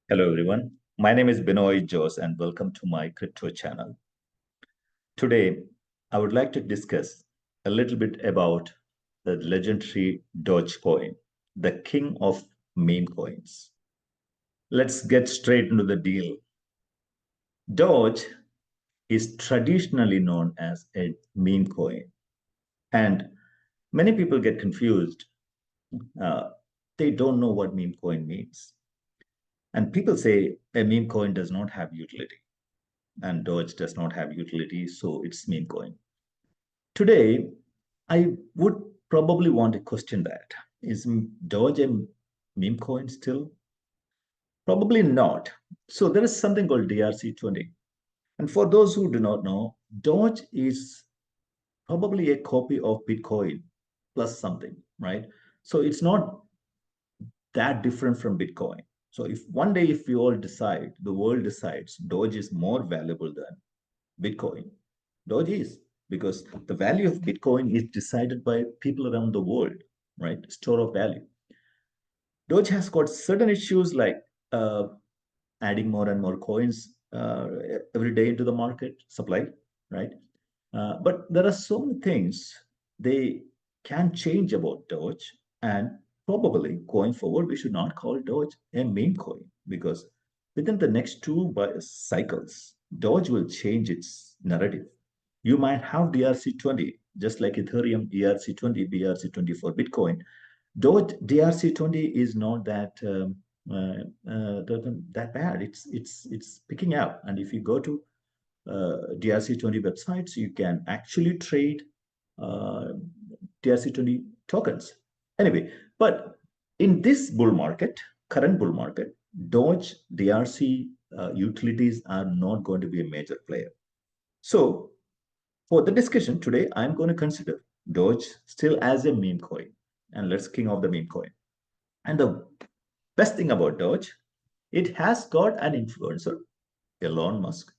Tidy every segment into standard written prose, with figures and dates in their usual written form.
Hello, everyone. My name is Binoy Jose, and welcome to my crypto channel. Today, I would like to discuss a little bit about the legendary Doge coin, the king of meme coins. Let's get straight into the deal. Doge is traditionally known as a meme coin, and many people get confused. Uh, they don't know what meme coin means. And people say a meme coin does not have utility, and Doge does not have utility, so it's meme coin. Today, I would probably want to question that. Is Doge a meme coin still? Probably not. So there is something called DRC20. And for those who do not know, Doge is probably a copy of Bitcoin plus something, right? So it's not that different from Bitcoin. So if one day if we all decide, the world decides Doge is more valuable than Bitcoin, Doge is, because the value of Bitcoin is decided by people around the world, right? Store of value. Doge has got certain issues like adding more and more coins every day into the market supply, right? But there are so many things they can change about Doge, and probably going forward, we should not call Doge a meme coin because within the next two cycles, Doge will change its narrative. You might have DRC20, just like Ethereum ERC20, BRC20 for Bitcoin. Doge DRC20 is not that bad. It's picking up, and if you go to DRC20 websites, you can actually trade uh, DRC20 tokens. Anyway, but in this bull market, current bull market, Doge DRC utilities are not going to be a major player. So for the discussion today, I'm going to consider Doge still as a meme coin, and let's king of the meme coin. And the best thing about Doge, it has got an influencer, Elon Musk,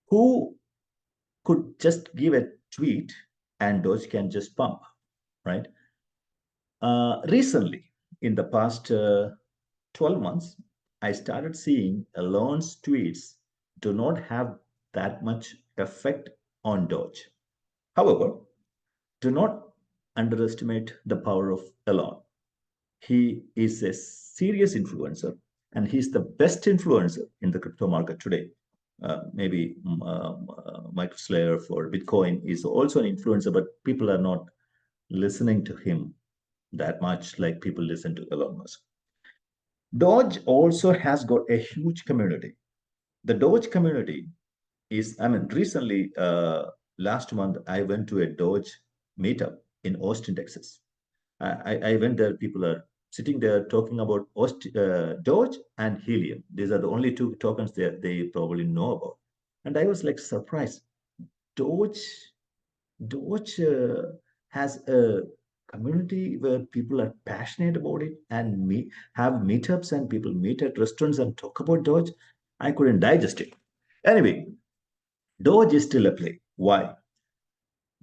who could just give a tweet and Doge can just pump, right? Recently, in the past 12 months, I started seeing Elon's tweets do not have that much effect on Doge. However, do not underestimate the power of Elon. He is a serious influencer, and he's the best influencer in the crypto market today. Maybe Michael Slayer for Bitcoin is also an influencer, but people are not listening to him that much like people listen to Elon Musk. Doge also has got a huge community. The Doge community is, I mean, recently, last month, I went to a Doge meetup in Austin, Texas. I went there. People are sitting there talking about Doge and Helium. These are the only two tokens they probably know about. And I was like surprised. Doge, Doge has a community where people are passionate about it and have meetups and people meet at restaurants and talk about Doge. I couldn't digest it. Anyway, Doge is still a play. Why?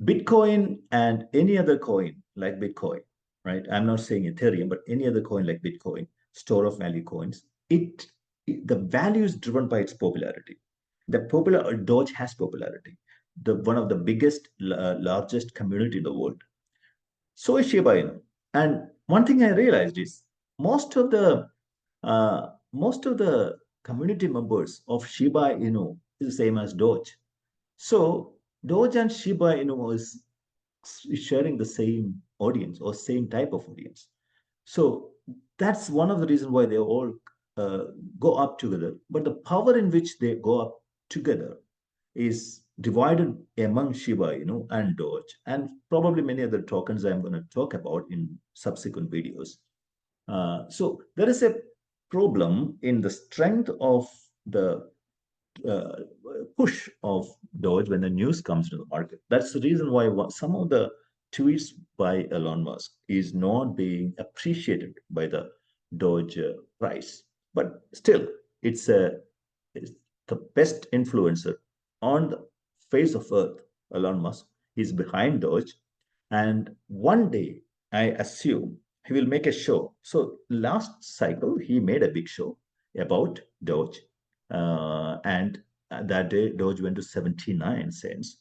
Bitcoin and any other coin like Bitcoin, right? I'm not saying Ethereum, but any other coin like Bitcoin, store of value coins, the value is driven by its popularity. The popular Doge has popularity. The one of the biggest, largest community in the world. So is Shiba Inu. And one thing I realized is most of the community members of Shiba Inu is the same as Doge. So Doge and Shiba Inu is sharing the same audience or same type of audience. So that's one of the reasons why they all uh, go up together. But the power in which they go up together is divided among Shiba Inu and Doge, and probably many other tokens I'm going to talk about in subsequent videos. So there is a problem in the strength of the uh, push of Doge when the news comes to the market. That's the reason why some of the tweets by Elon Musk is not being appreciated by the Doge price. But still, it's the best influencer on the face of Earth. Elon Musk is behind Doge, and one day I assume he will make a show. So last cycle he made a big show, about Doge. And that day, Doge went to 79 cents.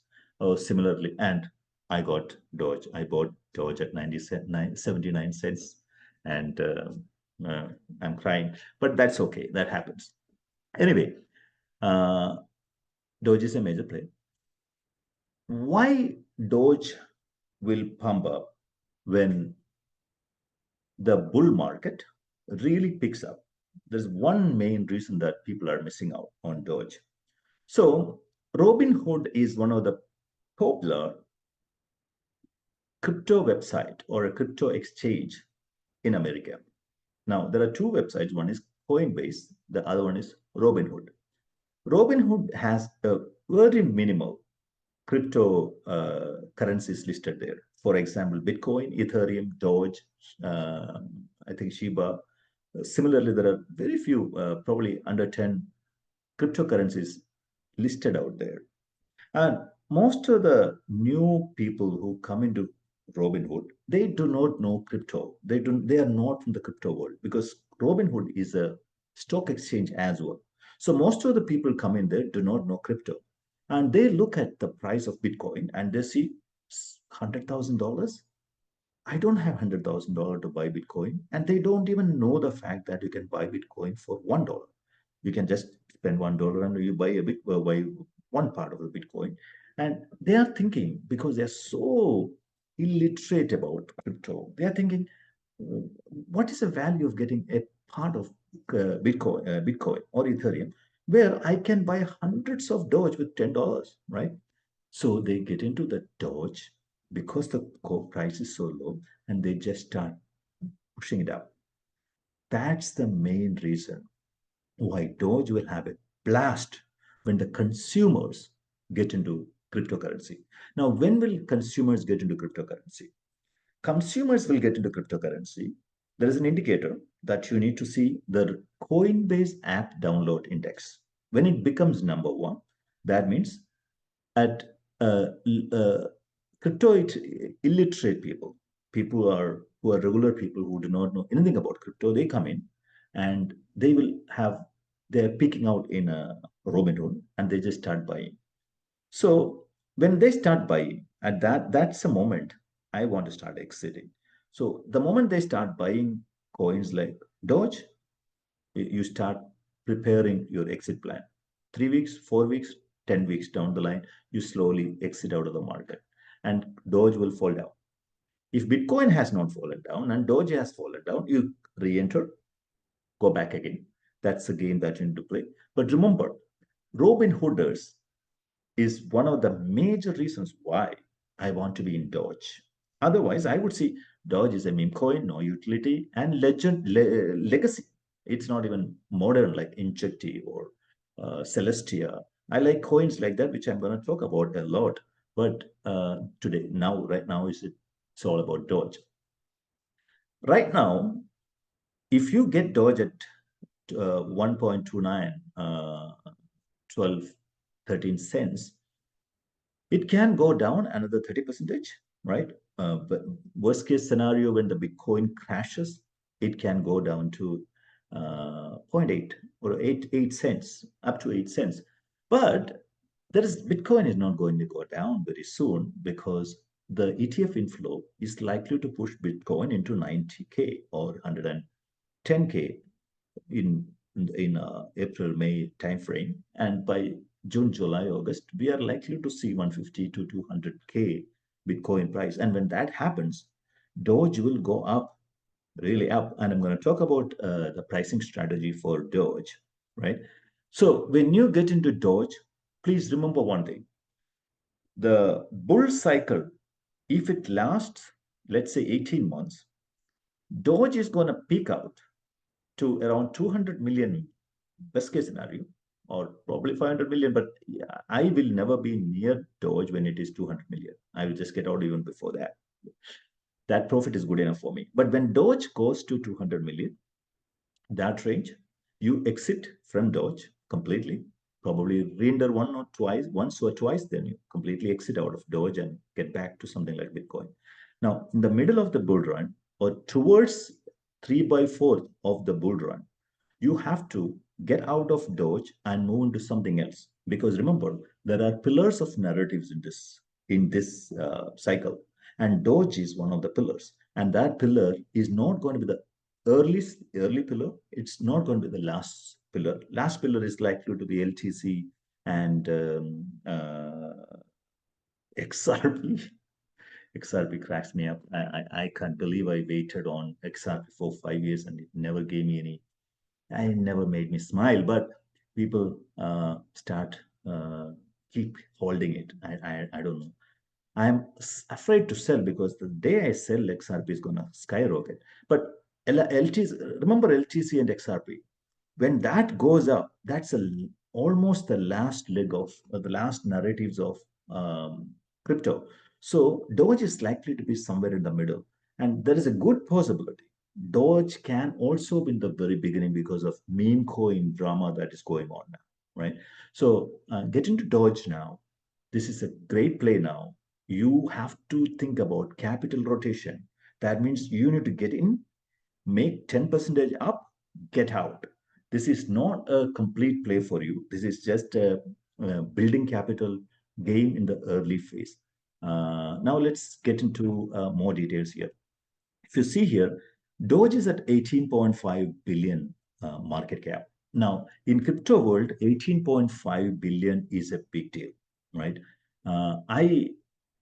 Similarly, and I got Doge. I bought Doge at 79 cents. And uh, I'm crying, but that's okay. That happens. Anyway, uh, Doge is a major player. Why Doge will pump up when the bull market really picks up? There's one main reason that people are missing out on Doge. So, Robinhood is one of the popular crypto website or a crypto exchange in America. Now, there are two websites. One is Coinbase, the other one is Robinhood. Robinhood has a very minimal crypto currencies listed there. For example, Bitcoin, Ethereum, Doge, uh, I think Shiba. Similarly, there are very few, probably under 10 cryptocurrencies listed out there. And most of the new people who come into Robinhood, they do not know crypto. They are not from the crypto world because Robinhood is a stock exchange as well. So most of the people come in there do not know crypto. And they look at the price of Bitcoin and they see $100,000. I don't have $100,000 to buy Bitcoin. And they don't even know the fact that you can buy Bitcoin for $1. You can just spend $1 and you buy buy one part of the Bitcoin. And they are thinking, because they're so illiterate about crypto, they are thinking, what is the value of getting a part of Bitcoin or Ethereum, where I can buy hundreds of Doge with $10, right? So they get into the Doge because the core price is so low, and they just start pushing it up. That's the main reason why Doge will have a blast when the consumers get into cryptocurrency. Now, when will consumers get into cryptocurrency? Consumers will get into cryptocurrency. There is an indicator that you need to see the Coinbase app download index. When it becomes number one, that means at crypto illiterate people, who are regular people who do not know anything about crypto, they come in and they will have they're peeking out in a Robinhood and they just start buying. So when they start buying, at that's a moment I want to start exiting. So the moment they start buying coins like Doge, you start preparing your exit plan. 3 weeks, 4 weeks, 10 weeks down the line, you slowly exit out of the market and Doge will fall down. If Bitcoin has not fallen down and Doge has fallen down, you re-enter, go back again. That's the game that you need to play. But remember, Robin Hooders is one of the major reasons why I want to be in Doge. Otherwise, I would see Doge is a meme coin, no utility, and legacy. It's not even modern like Injecti or Celestia. I like coins like that, which I'm going to talk about a lot. But today, right now, it's all about Doge. Right now, if you get Doge at 1.29, 12, 13 cents, it can go down another 30%, right? But worst case scenario, when the Bitcoin crashes, it can go down to zero point 0.8 or 8 cents, up to 8 cents. But Bitcoin is not going to go down very soon because the ETF inflow is likely to push Bitcoin into 90K or 110K in April May timeframe, and by June, July, August, we are likely to see 150 to 200K Bitcoin price. And when that happens, Doge will go up, really up. And I'm going to talk about the pricing strategy for Doge, right? So when you get into Doge, please remember one thing: the bull cycle, if it lasts, let's say 18 months, Doge is going to peak out to around 200 million, best case scenario, or probably 500 million. But yeah, I will never be near Doge when it is 200 million. I will just get out even before that. That profit is good enough for me. But when Doge goes to 200 million, that range, you exit from Doge completely. Probably render once or twice, then you completely exit out of Doge and get back to something like Bitcoin. Now, in the middle of the bull run or towards 3 by 4 of the bull run, You have to get out of Doge and move into something else. Because remember, there are pillars of narratives in this cycle, and Doge is one of the pillars. And that pillar is not going to be the early pillar. It's not going to be the last pillar. Last pillar is likely to be LTC and XRP. XRP cracks me up. I can't believe I waited on XRP for 5 years and it never gave me any. I never made me smile. But people start keep holding it. I don't know. I'm afraid to sell because the day I sell, XRP is gonna skyrocket. But LTC, remember LTC and XRP, when that goes up, that's almost the last leg of the last narratives of crypto. So Doge is likely to be somewhere in the middle, and there is a good possibility Doge can also be in the very beginning because of meme coin drama that is going on now, right? So get into Doge now. This is a great play now. You have to think about capital rotation. That means you need to get in, make 10% up, get out. This is not a complete play for you. This is just a building capital game in the early phase. Now let's get into more details here. If you see here, Doge is at 18.5 billion market cap. Now, in crypto world, 18.5 billion is a big deal, right? Uh, I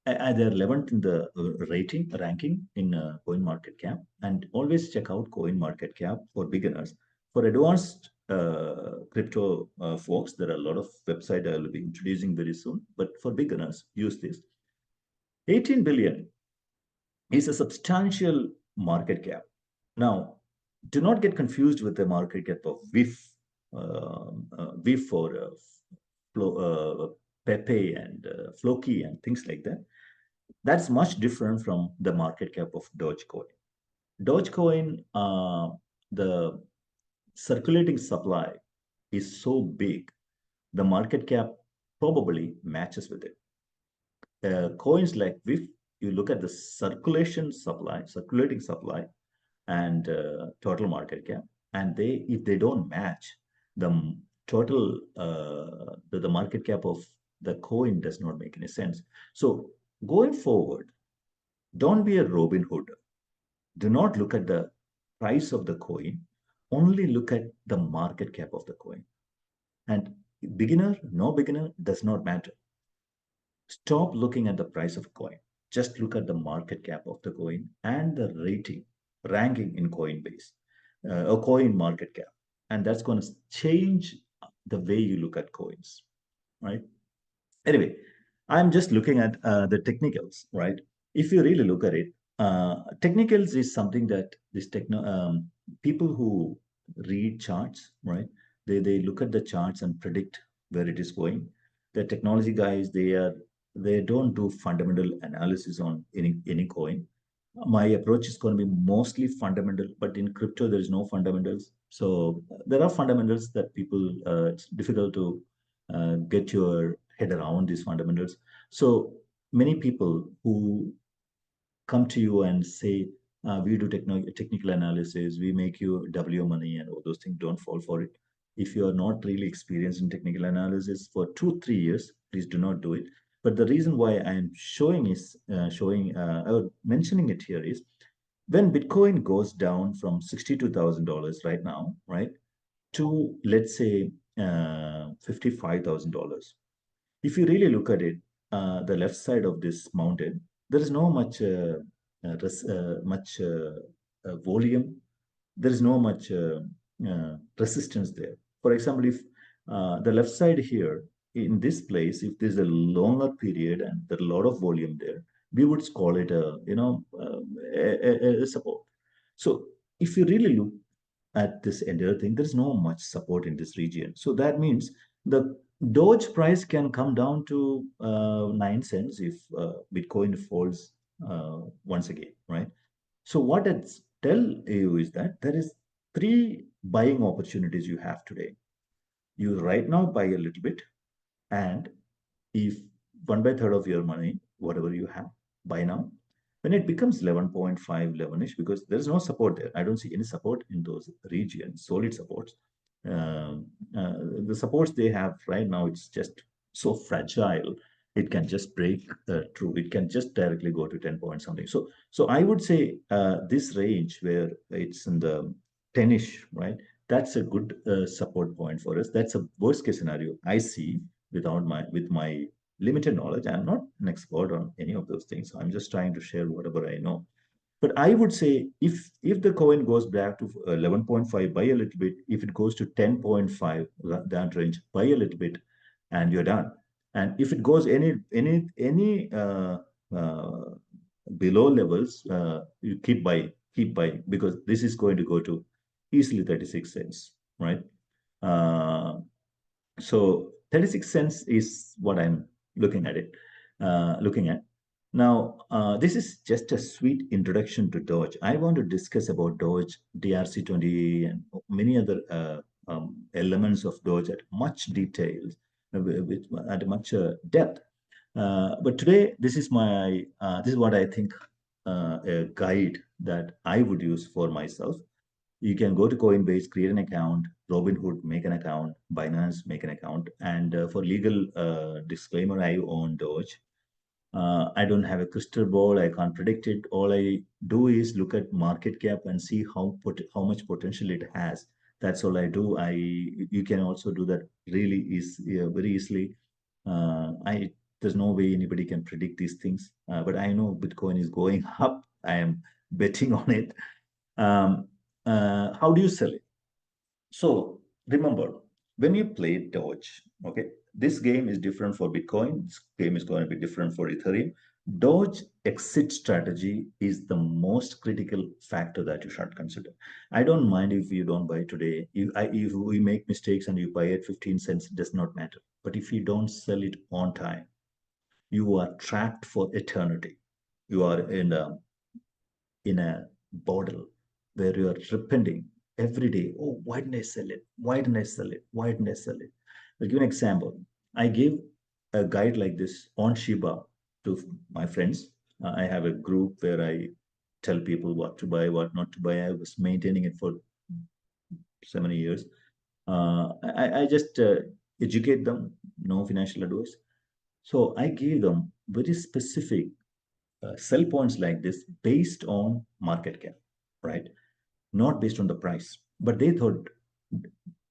they're 11th in the rating ranking in coin market cap, and always check out coin market cap for beginners. For advanced crypto folks, there are a lot of website I will be introducing very soon, but for beginners, use this. 18 billion is a substantial market cap. Now, do not get confused with the market cap of VIF or Pepe and Floki and things like that. That's much different from the market cap of Dogecoin. Dogecoin, the circulating supply is so big, the market cap probably matches with it. Coins like VIF, you look at the circulating supply, and total market cap, and they if they don't match, the total the market cap of the coin does not make any sense. So going forward, don't be a Robin Hood. Do not look at the price of the coin, only look at the market cap of the coin. And beginner, no beginner, does not matter. Stop looking at the price of a coin. Just look at the market cap of the coin and the ranking in Coinbase, a coin market cap. And that's going to change the way you look at coins, right? Anyway, I'm just looking at the technicals, right? If you really look at it, technicals is something that people who read charts, right? They look at the charts and predict where it is going. The technology guys, they don't do fundamental analysis on any coin. My approach is going to be mostly fundamental, but in crypto there is no fundamentals. So there are fundamentals that people it's difficult to get your head around these fundamentals. So many people who come to you and say, we do technical analysis, we make you double your money and all those things, don't fall for it. If you are not really experienced in technical analysis for 2 3 years, please do not do it. But the reason why I am mentioning it here is when Bitcoin goes down from $62,000 right now, right, to let's say $55,000. If you really look at it, the left side of this mountain, there is no much volume. There is no much resistance there. For example, if the left side here in this place, if there's a longer period and there's a lot of volume there, we would call it a support. So if you really look at this entire thing, there's no much support in this region. So that means the Doge price can come down to 9 cents if Bitcoin falls once again, right? So what it's tell you is that there is three buying opportunities you have today. You right now buy a little bit, and if 1/3 of your money, whatever you have, buy now. When it becomes 11.5, 11ish, because there's no support there. I don't see any support in those regions, solid supports. Um, the supports they have right now, it's just so fragile. It can just break through. It can just directly go to 10 point something. So I would say this range where it's in the 10ish, right? That's a good support point for us. That's a worst case scenario I see with my limited knowledge. I'm not an expert on any of those things. I'm just trying to share whatever I know. But I would say if the coin goes back to 11.5, buy a little bit. If it goes to 10.5, that range, buy a little bit, and you're done. And if it goes any uh, below levels, you keep buying, because this is going to go to easily 36 cents, right? Uh, so 36 cents is what I'm looking at it, looking at. Now, this is just a sweet introduction to Doge. I want to discuss about Doge, DRC20, and many other elements of Doge at much detail, at much depth. But today, this is what I think a guide that I would use for myself. You can go to Coinbase, create an account, Robinhood, make an account, Binance, make an account. And for legal disclaimer, I own Doge. I don't have a crystal ball. I can't predict it. All I do is look at market cap and see how much potential it has. That's all I do. You can also do that really is very easily. I There's no way anybody can predict these things. But I know Bitcoin is going up. I am betting on it. Um, how do you sell it? So remember, when you play Doge, okay, this game is different for Bitcoin. This game is going to be different for Ethereum. Doge exit strategy is the most critical factor that you should consider. I don't mind if you don't buy today. If we make mistakes and you buy at 15 cents, it does not matter. But if you don't sell it on time, you are trapped for eternity. You are in a bottle where you are repenting every day. Oh, why didn't I sell it? Why didn't I sell it? Why didn't I sell it? I'll give an example. I give a guide like this on Shiba to my friends. I have a group where I tell people what to buy, what not to buy. I was maintaining it for so many years. I just educate them, no financial advice. So I gave them very specific sell points like this based on market cap, right? Not based on the price. But they thought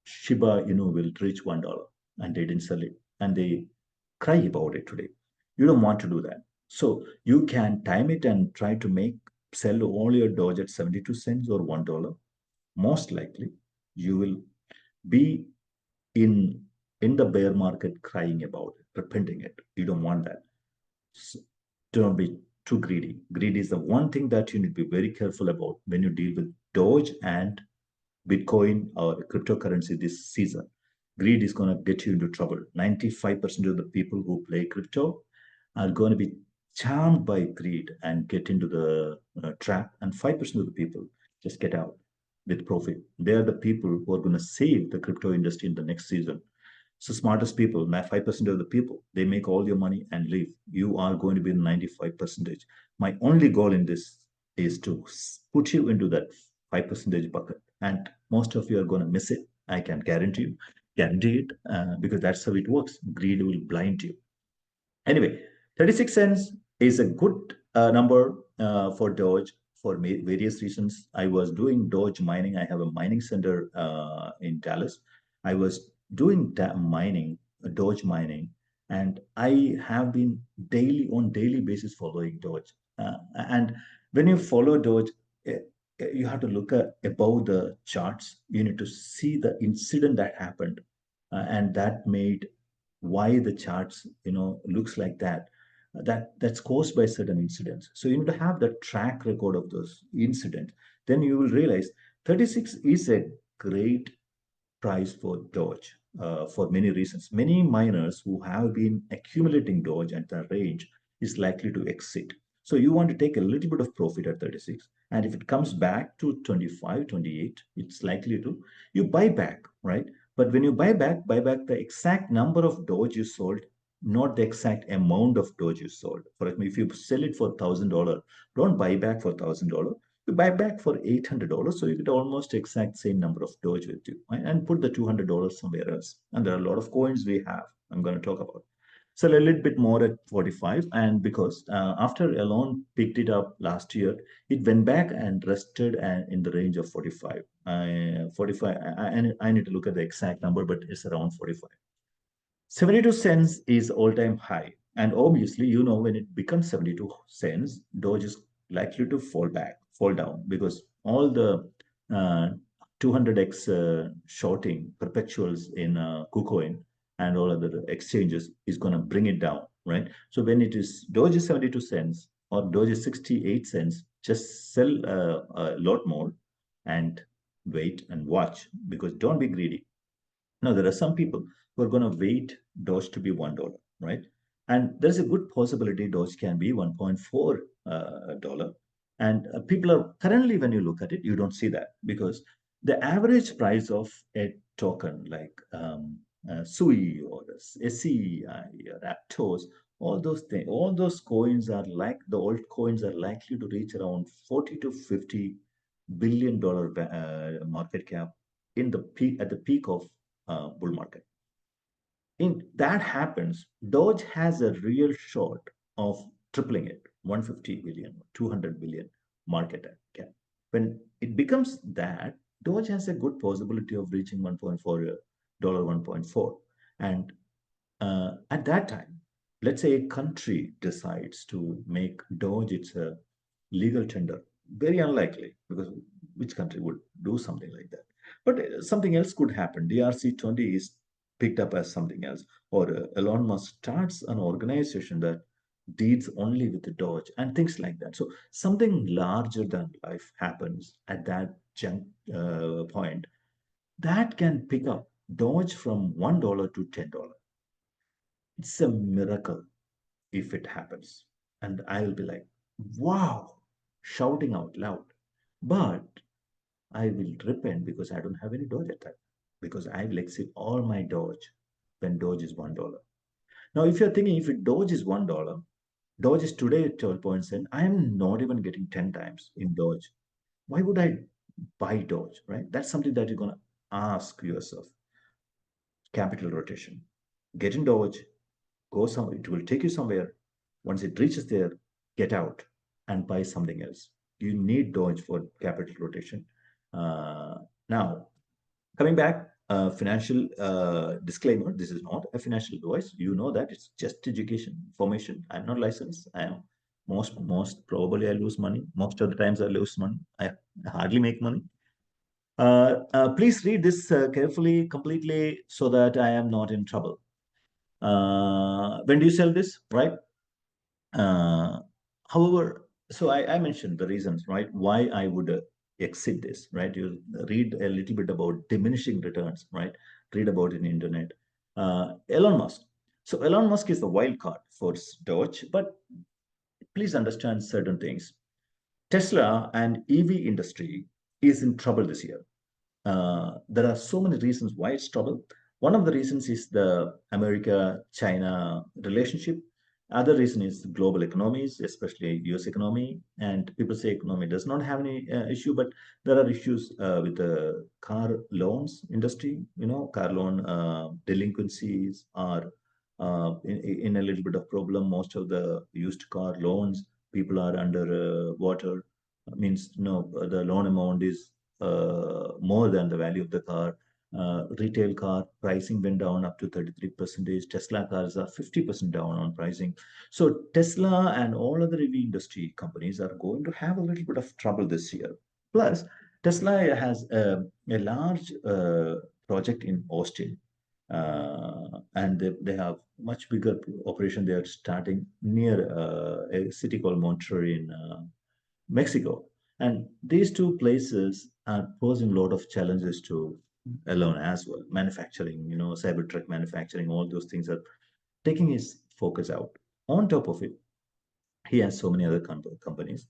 Shiba, will reach $1, and they didn't sell it, and they cry about it today. You don't want to do that. So you can time it and try to sell all your Doge at 72 cents or $1. Most likely, you will be in in the bear market crying about it, repenting it. You don't want that. So don't be too greedy. Greed is the one thing that you need to be very careful about when you deal with Doge and Bitcoin or cryptocurrency this season. Greed is going to get you into trouble. 95% of the people who play crypto are going to be charmed by greed and get into the trap, and 5% of the people just get out with profit. They are the people who are going to save the crypto industry in the next season. So smartest people, 5% of the people, they make all your money and leave. You are going to be in 95%. My only goal in this is to put you into that 5% bucket. And most of you are going to miss it. I can guarantee it, because that's how it works. Greed will blind you. Anyway, 36 cents is a good number for Doge for various reasons. I was doing Doge mining. I have a mining center in Dallas. I was doing mining, Doge mining, and I have been daily basis following Doge. And when you follow Doge, you have to look above the charts. You need to see the incident that happened, and that made why the charts looks like that. That's caused by certain incidents. So you need to have the track record of those incidents. Then you will realize 36 is a great price for Doge for many reasons. Many miners who have been accumulating Doge at the range is likely to exit. So you want to take a little bit of profit at 36. And if it comes back to 25, 28, it's likely to, you buy back, right? But when you buy back the exact number of Doge you sold not the exact amount of Doge you sold. For example, if you sell it for $1,000, don't buy back for $1,000. You buy back for $800, so you get almost exact same number of Doge with you, right? And put the $200 somewhere else. And there are a lot of coins we have. I'm going to talk about. So a little bit more at 45, and because after Elon picked it up last year, it went back and rested in the range of 45. 45. I need to look at the exact number, but it's around 45. 72 cents is all-time high. And obviously, when it becomes 72 cents, Doge is likely to fall down, because all the 200x shorting perpetuals in KuCoin and all other exchanges is going to bring it down, right? So when it is Doge is 72 cents or Doge is 68 cents, just sell a lot more and wait and watch, because don't be greedy. Now, there are some people who are going to wait Doge to be $1, right? And there's a good possibility Doge can be $1.4. And people are currently, when you look at it, you don't see that, because the average price of a token like SUI or SEI or Aptos, all those things, all those coins are like the old coins are likely to reach around 40 to $50 billion market cap in the peak at the peak of bull market. In that happens, Doge has a real shot of tripling it, 150 billion, 200 billion market cap. When it becomes that, Doge has a good possibility of reaching $1.4, 1.4. And at that time, let's say a country decides to make Doge its a legal tender. Very unlikely, because which country would do something like that? But something else could happen. DRC20 is picked up as something else, or Elon Musk starts an organization that deals only with the Doge and things like that. So something larger than life happens at that point that can pick up Doge from $1 to $10. It's a miracle if it happens. And I'll be like, wow, shouting out loud. But I will repent because I don't have any Doge at that. Because I will exit all my Doge when Doge is $1. Now, if you're thinking if it Doge is $1, Doge is today at 12 cents, I am not even getting 10 times in Doge. Why would I buy Doge, right? That's something that you're going to ask yourself. Capital rotation. Get in Doge, go somewhere, it will take you somewhere. Once it reaches there, get out and buy something else. You need Doge for capital rotation. Now, coming back, financial disclaimer, this is not a financial advice. You know that it's just education, information. I'm not licensed. I am most probably I lose money. Most of the times I lose money. I hardly make money. Please read this carefully, completely, so that I am not in trouble. When do you sell this, right? Uh, However, so I mentioned the reasons, right, why I would exit this, right? You read a little bit about diminishing returns, right? Read about it in the internet. Elon Musk. So Elon Musk is the wild card for Doge, but please understand certain things. Tesla and EV industry is in trouble this year. There are so many reasons why it's trouble. One of the reasons is the America-China relationship. Other reason is global economies, especially U.S. economy. And people say economy does not have any issue, but there are issues with the car loans industry. Car loan delinquencies are in a little bit of problem. Most of the used car loans, people are under water. Means the loan amount is more than the value of the car. Retail car pricing went down up to 33%. Tesla cars are 50% down on pricing. So Tesla and all other EV industry companies are going to have a little bit of trouble this year. Plus, Tesla has a large project in Austin, and they have much bigger operation. They are starting near a city called Monterrey in Mexico. And these two places are posing a lot of challenges to Elon as well. Manufacturing, Cybertruck manufacturing, all those things are taking his focus out. On top of it, he has so many other companies.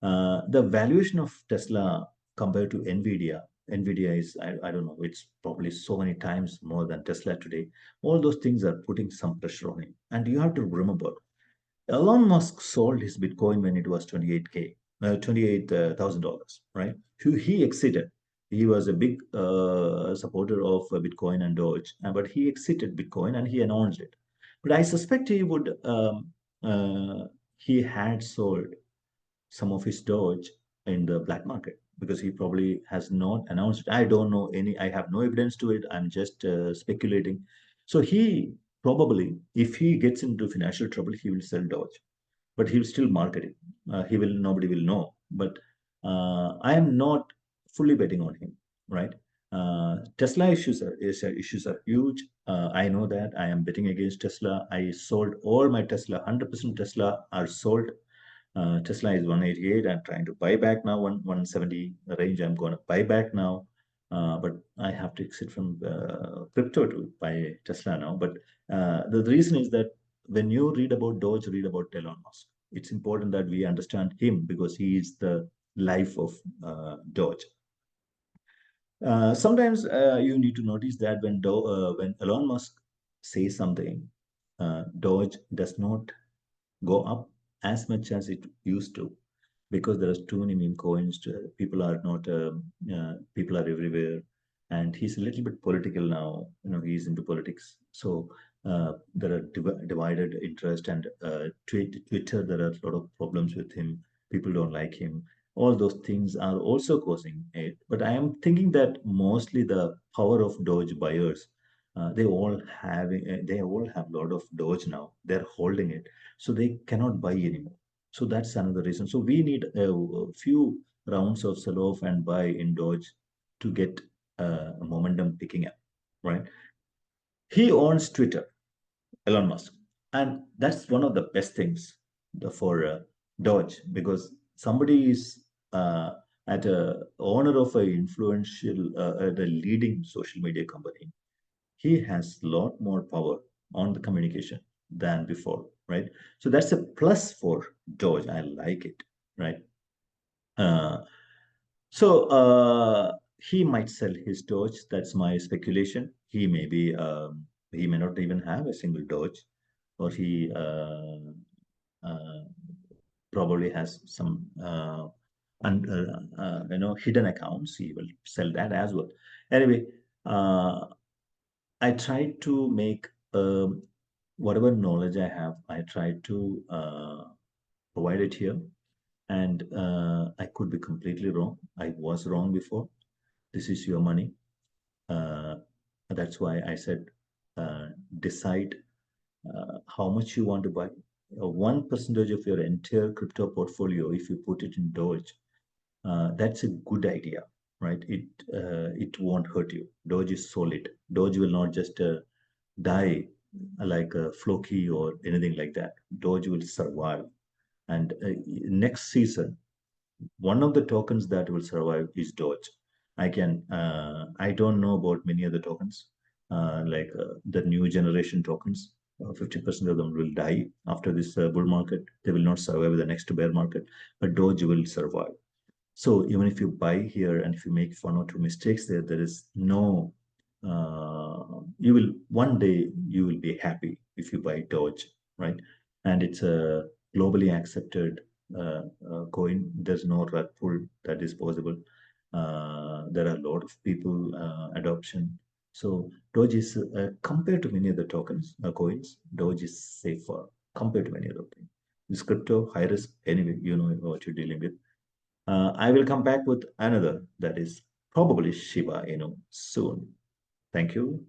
The valuation of Tesla compared to Nvidia Nvidia is, I don't know, it's probably so many times more than Tesla today. All those things are putting some pressure on him. And you have to remember, Elon Musk sold his Bitcoin when it was 28K, $28,000, right? He exited. He was a big supporter of Bitcoin and Doge, but he exited Bitcoin and he announced it. But I suspect he had sold some of his Doge in the black market because he probably has not announced it. I don't know any, I have no evidence to it. I'm just speculating. So he probably, if he gets into financial trouble, he will sell Doge, but he will still market it. Nobody will know. But I am not fully betting on him, right? Tesla issues are huge. I know that I am betting against Tesla. I sold all my Tesla, 100% Tesla are sold. Tesla is 188. I'm trying to buy back now, 170 range. I'm going to buy back now. But I have to exit from crypto to buy Tesla now. But the reason is that when you read about Doge, read about Elon Musk. It's important that we understand him because he is the life of Doge. Sometimes you need to notice that when Elon Musk says something, Doge does not go up as much as it used to because there are too many meme coins. People are not people are everywhere, and he's a little bit political now. He's into politics, so there are divided interest. And Twitter, there are a lot of problems with him. People don't like him. All those things are also causing it. But I am thinking that mostly the power of Doge buyers. They all have a lot of Doge now. They're holding it, so they cannot buy anymore. So that's another reason. So we need a few rounds of sell off and buy in Doge to get momentum picking up, right? He owns Twitter, Elon Musk, and that's one of the best things for Doge because somebody is at a owner of a influential, at a leading social media company. He has a lot more power on the communication than before, right? So that's a plus for Doge. I like it, right? Uh, so he might sell his Doge. That's my speculation. He may not even have a single Doge, or he uh, probably has some hidden accounts. He will sell that as well. Anyway, uh, I try to make whatever knowledge I have. I try to provide it here, and I could be completely wrong. I was wrong before. This is your money. Uh, that's why I said decide how much you want to buy. 1% of your entire crypto portfolio, if you put it in Doge, that's a good idea, right? It won't hurt you. Doge is solid. Doge will not just die like a Floki or anything like that. Doge will survive. And next season, one of the tokens that will survive is Doge. I don't know about many other tokens, like the new generation tokens. 50% of them will die after this bull market. They will not survive the next bear market, but Doge will survive. So even if you buy here and if you make one or two mistakes there, there is no, you will, one day you will be happy if you buy Doge, right? And it's a globally accepted coin. There's no rug pull that is possible. There are a lot of people adoption. So Doge is, compared to many other tokens, coins, Doge is safer compared to many other things. This crypto, high risk, anyway, you know what you're dealing with. I will come back with another that is probably Shiba Inu soon. Thank you.